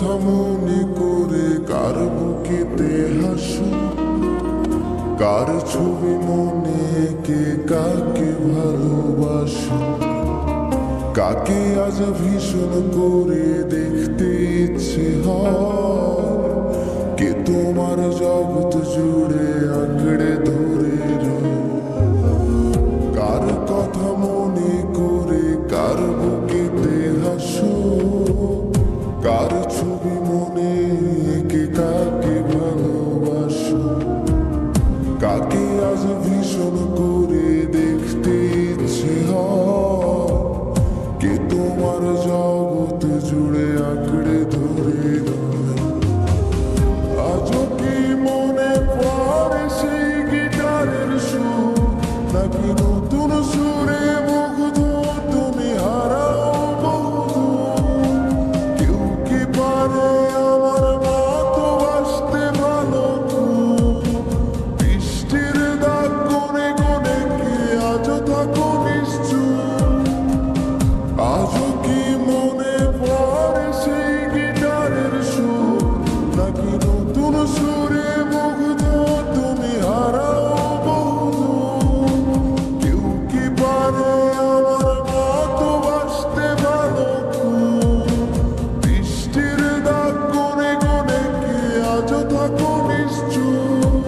কথা মনে করে কার বুকেতে হাসো, কার ছবি মনে কে কাকে ভালোবাসো, কাকে আজ ভীষণ করে দেখতে ইচ্ছে হয়, কে তোমার জগৎ জুড়ে আঁকড়ে ধরে রয়। কার কথা মনে করে কার বুকেতে হাসো, কার ছবি মনে কে কাকে ভালোবাসো, কাকে আজ ভীষণ করে দেখতে ইচ্ছে হয়, কে তোমার জগৎ জুড়ে আঁকড়ে ধরে রয়। আজও কি মনে পড়ে সেই গিটারের সুর, নাকি নতুন সুরে মুগ্ধ তুমি হারাও বহুদূর? কেউ কি পারে আমার মতো বাসতে ভালো খুব? বৃষ্টির দাগ কোণে কোণে কি আজও থাকো নিশ্চুপ? আজও কি মনে পড়ে সেই গিটারের সুর, নাকি নতুন সুরে মুগ্ধ তুমি হারাও বহুদূর? কেউ কি পারে আমার মতো বাসতে ভালো খুব? বৃষ্টির দাগ কোণে কোণে কি আজও থাকো নিশ্চুপ?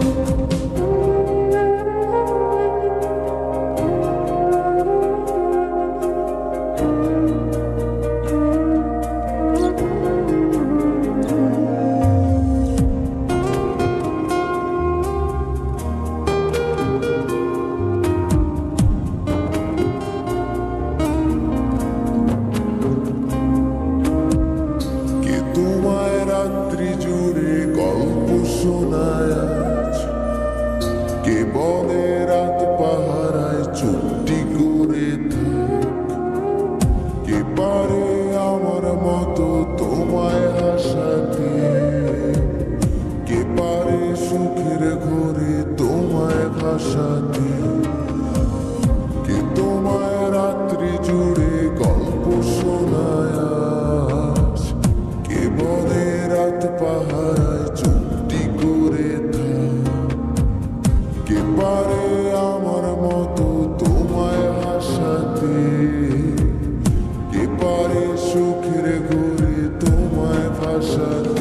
কে তোমায় রাত্রি জুড়ে গল্প শোনায় আজ? কে বলে রাত পাহারায় চুপটি করে থাক? কে পারে আমার মতো তোমায় হাসাতে? কে পারে সুখের ঘরে তোমায় ভাসাতে? কে তোমায় রাত্রি জুড়ে গল্প শোনায় আজ? কে বলে রাত পাহারায় চুপটি করে থাক? কে পারে আমার মতো তোমায় হাসাতে? কে পারে সুখের ঘরে তোমায় ভাসাতে?